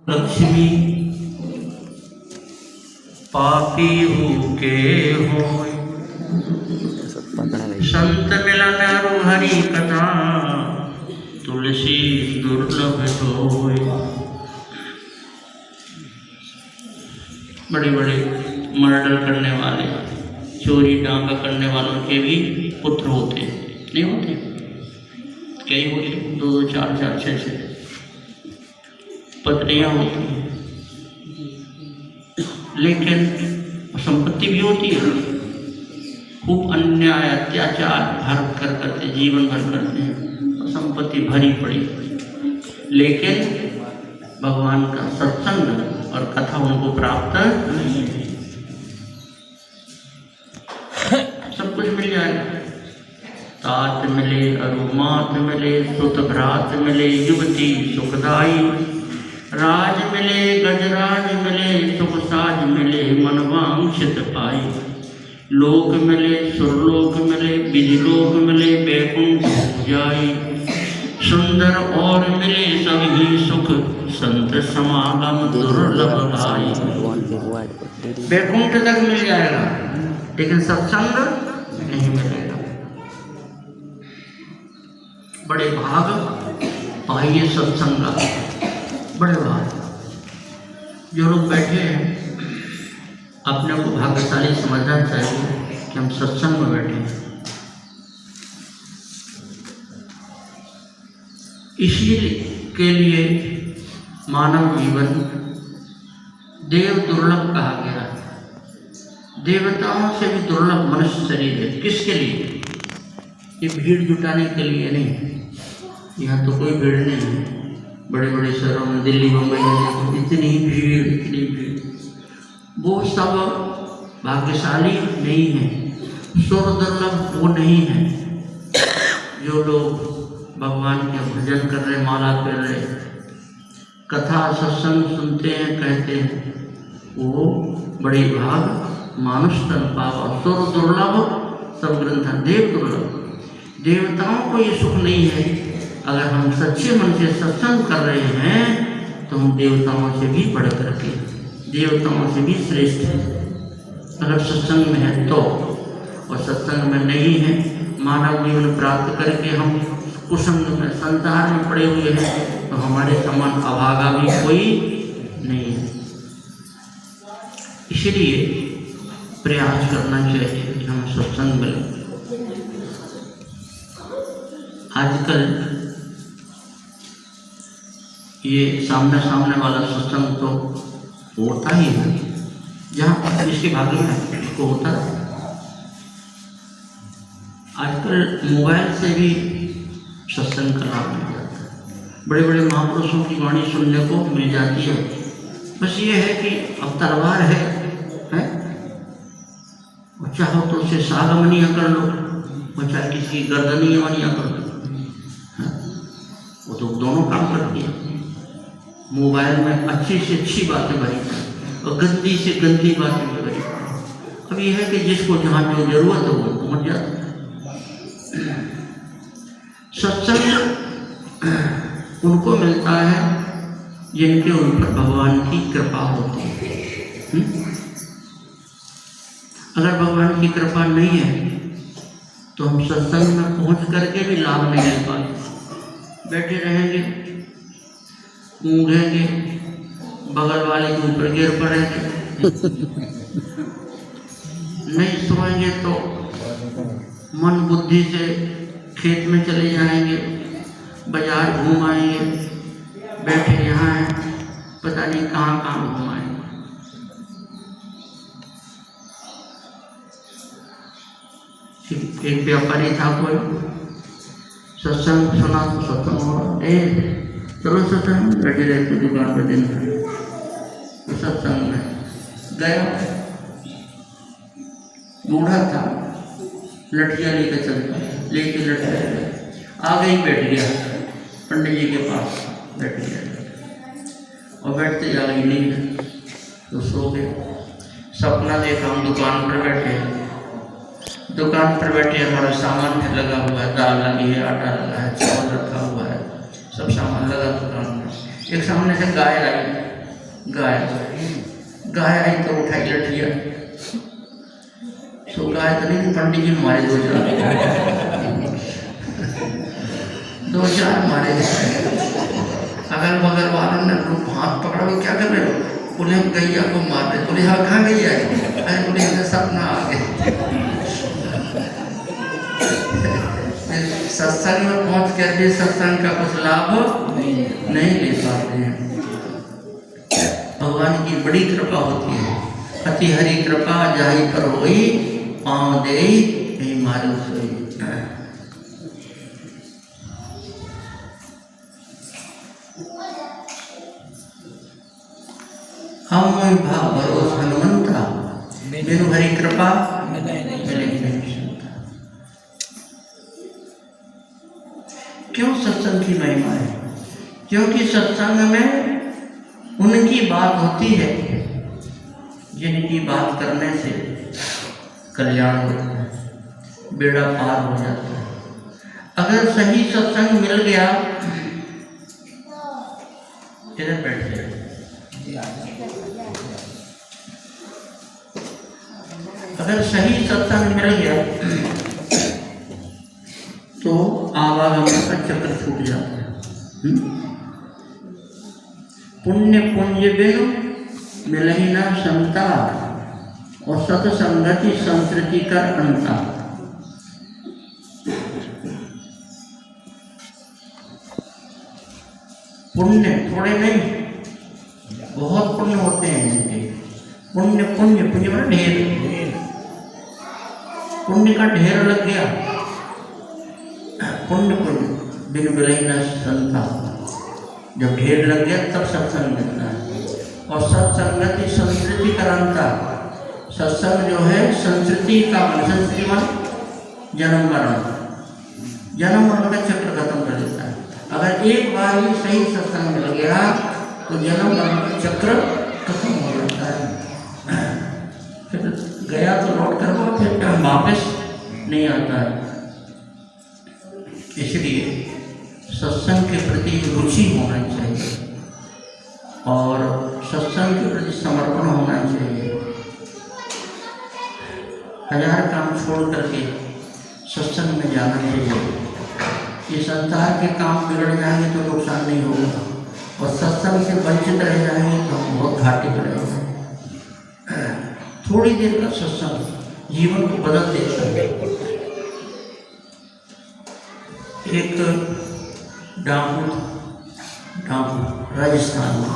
लक्ष्मी पापी के होय, संत मिलन अरु हरि कथा, तुलसी दुर्लभ होय। बड़े बड़े मर्डर करने वाले, चोरी डाका करने वालों के भी पुत्र होते नहीं होते? कई होते, 2 2 4 4 6 6 पत्नियां होती हैं, लेकिन संपत्ति भी होती है। खूब अन्याय अत्याचार भर कर करते, जीवन भर करते हैं और संपत्ति भरी पड़ी, लेकिन भगवान का सत्संग और कथा उनको प्राप्त नहीं है। सब कुछ मिल जाएगा, तात मिले अरुमात मिले, सुत भ्रात मिले, युवती सुखदाई, राज मिले गजराज मिले, सुख साज मिले, मनवांछित पाई, लोक मिले सुरलोक मिले, विधिलोक मिले, बैकुंठ जाई, सुंदर और मिले सभी सुख, संत समागम दुर्लभ भाई। बैकुंठ तक मिल जाएगा, लेकिन सत्संग नहीं मिलेगा। बड़े भाग पाइए सत्संग, बड़े भाग। जो लोग बैठे हैं अपने को भाग्यशाली समझना चाहिए कि हम सत्संग में बैठे हैं। इसी के लिए मानव जीवन देव दुर्लभ कहा गया। देवताओं से भी दुर्लभ मनुष्य शरीर है। किसके लिए? ये भीड़ जुटाने के लिए नहीं। यहाँ तो कोई भीड़ नहीं है। बड़े बड़े शहरों में, दिल्ली मुंबई में इतनी भीड़, इतनी भीड़, वो सब भाग्यशाली नहीं है। सुर दुर्लभ वो नहीं है। जो लोग भगवान के भजन कर रहे, माला कर रहे, कथा सत्संग सुनते हैं, कहते हैं, वो बड़ी भाग मानुष तन पावा। सुर दुर्लभ सब ग्रंथ, देव दुर्लभ। देवताओं को ये सुख नहीं है। अगर हम सच्चे मन से सत्संग कर रहे हैं तो हम देवताओं से भी बढ़ करके, देवताओं से भी श्रेष्ठ है। अगर सत्संग में है तो, और सत्संग में नहीं है, मानव जीवन प्राप्त करके हम कुसंग में, संसार में पड़े हुए हैं, तो हमारे समान अभागा भी कोई नहीं है। इसलिए प्रयास करना चाहिए कि हम सत्संग मिलें। आजकल ये सामने सामने वाला सत्संग तो होता ही है, जहाँ जिसके भाग्य में उसको होता है। आजकल मोबाइल से भी सत्संग का लाभ मिल जाता है। बड़े बड़े महापुरुषों की वाणी सुनने को मिल जाती है। बस ये है कि अब तलवार है? और चाहो तो उसे सागमनिया कर लो, और चाहे किसी की गर्दनिया कर लो, वो तो दोनों काम करती है। मोबाइल में अच्छी से अच्छी बातें भरी और गंदी से गंदी बातें भी भरी। अब ये है कि जिसको जहाँ जो जरूरत हो वो पहुँच जाता है। सत्संग उनको मिलता है जिनके ऊपर भगवान की कृपा होती है। अगर भगवान की कृपा नहीं है तो हम सत्संग में पहुँच करके भी लाभ नहीं ले पाते। बैठे रहेंगे, ऊँघेंगे, बगल वाले के ऊपर गिर पड़ेंगे, नहीं सोएंगे तो मन बुद्धि से खेत में चले जाएंगे, बाजार घूम आएंगे, बैठे यहाँ हैं, पता नहीं कहाँ कहाँ घूम आएंगे। एक व्यापारी था, कोई सत्संग सुना तो सत्संग हो, चलो सत्संग, बैठे रहते दुकान पर दिन भर। तो सत्संग में गया, बूढ़ा था, लठियाँ लेकर चलता, लेके लठियाँ आ गई, बैठ गया पंडित जी के पास, बैठ गया और बैठते जा रही नहीं है तो सो गए। सपना देखा, हम दुकान पर बैठे, दुकान पर बैठे, हमारा सामान लगा हुआ है, दाल लगी है, आटा लगा है, चावल रखा हुआ है, सब सामान लगा दुकान में। एक सामने से गाय आई, गाय गाय आई तो उठाई लठिया, तो गाय तो नहीं, पंडित जी मारे दो चार मारे। अगल बगल वालों ने हाथ पकड़ा, वो क्या कर रहे हो? बोले हम गैया को मार रहे। बोले हाँ कहाँ गैया है? अरे बोले हमें सपना आ गया। सत्संग में पहुंच कर भी सत्संग का कुछ लाभ नहीं ले पाते हैं। भगवान की बड़ी कृपा होती है। अति हरि कृपा जाहि पर होई, पाँव देई नहीं मालूम सोई। हम भाव भरोस हनुमंता, बिनु हरि कृपा मिले नहीं सकता। क्यों सत्संग की महिमा है? क्योंकि सत्संग में उनकी बात होती है जिनकी बात करने से कल्याण होता है, बेड़ा पार हो जाता है। अगर सही सत्संग मिल गया, इधर बैठ जाए, अगर सही सत्संग मिल गया तो आवागमन का चक्र छूट जाता है। पुण्य पुण्य बिनु मिलही न समता, और सत्संगति संस्कृति कर अंता। पुण्य थोड़े नहीं, बहुत पुण्य होते हैं इनके। पुण्य पुण्य पुण्य मतलब ढेर, पुण्य का ढेर लग गया। पुण्य पुण्य बिन मिलही न संता, जब ढेर लग गया तब सत्संग मिलता है। और सत्संगति संस्कृति करांता, सत्संग जो है संस्कृति का, संस्कृति मान जन्म मरण, जन्म मरण का चक्र खत्म कर देता है। अगर एक बार ही सही सत्संग मिल गया तो जन्म मरण का चक्र खत्म हो जाता है। फिर गया तो लौट कर वो फिर वापस नहीं आता है। इसलिए सत्संग के प्रति रुचि होना चाहिए और सत्संग के प्रति समर्पण होना चाहिए। हजार काम छोड़ करके सत्संग में जाना चाहिए। ये संसार के काम बिगड़ जाएंगे तो नुकसान नहीं होगा, और सत्संग से वंचित रह जाएंगे तो हम बहुत घाटे पर रहेंगे। थोड़ी देर का सत्संग जीवन को बदल देता है। एक डाकू राजस्थान में,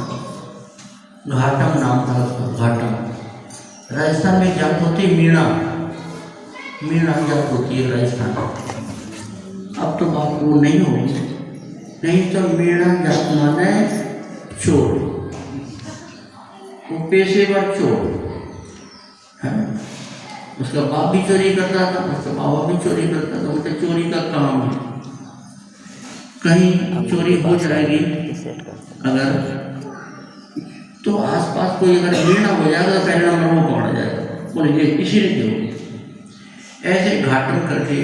घाटम नाम था उसका, घाटम। राजस्थान में जात होती है मीणा, मीणा जात होती है राजस्थान। अब तो बात वो नहीं होगी, नहीं तो मीणा जात माने चोर, वो पेशेवर चोर है। उसका बाप भी चोरी करता था, उसका बाबा भी चोरी करता था, उनके चोरी का काम है। कहीं चोरी हो जाएगी अगर, तो आसपास कोई अगर मीणा हो जाएगा तो पहले नंबर में पहुंच जाएगा, बोले ये इसी ने जो। ऐसे घाटन करके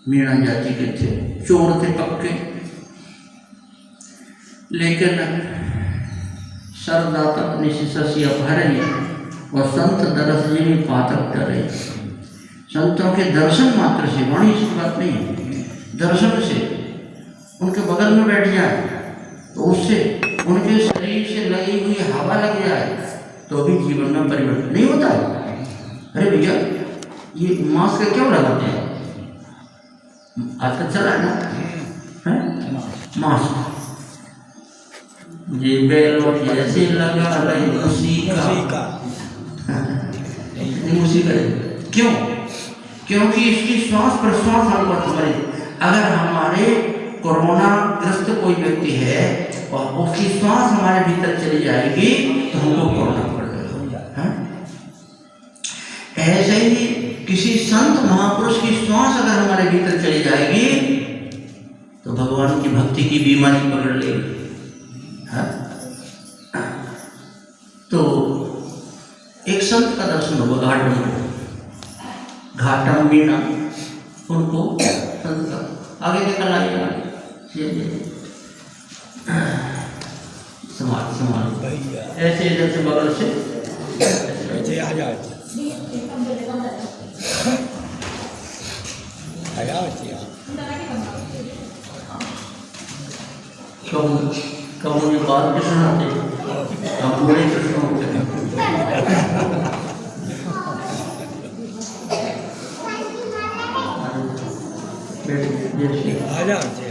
मीणा जाति के थे, चोर थे पक्के, लेकिन सरदाता निशिशि अपहरण और संत दरस जी पातक डरे। संतों के दर्शन मात्र से, वाणी से बात नहीं, दर्शन से उनके बगल में बैठ जाए तो उससे उनके शरीर से लगी हुई हवा लग जाए तो भी जीवन में परिवर्तन नहीं होता है। अरे भैया ये मास्क क्यों लगाते हैं? आजकल चला है ना, है मास्क। ये बेलोट ऐसे लगा रही उसी का क्यों? क्योंकि इसकी श्वास प्रश्वास हम पर तुम्हारे, अगर हमारे कोरोना ग्रस्त कोई व्यक्ति है और उसकी श्वास हमारे भीतर चली जाएगी तो हमको कोरोना पड़ जाएगा। ऐसे ही किसी संत महापुरुष की श्वास अगर हमारे भीतर चली जाएगी तो भगवान की भक्ति की बीमारी पकड़ लेगी। तो एक संत का दर्शन हुआ घाटम में, घाटम मीणा, उनको संत का आगे निकल आइएगा, समाज समाज भैया ऐसे इधर से बगल से ऐसे आ जाओ कब मुझे बात के सुनाते हम पूरे कृष्ण होते हैं आ जाओ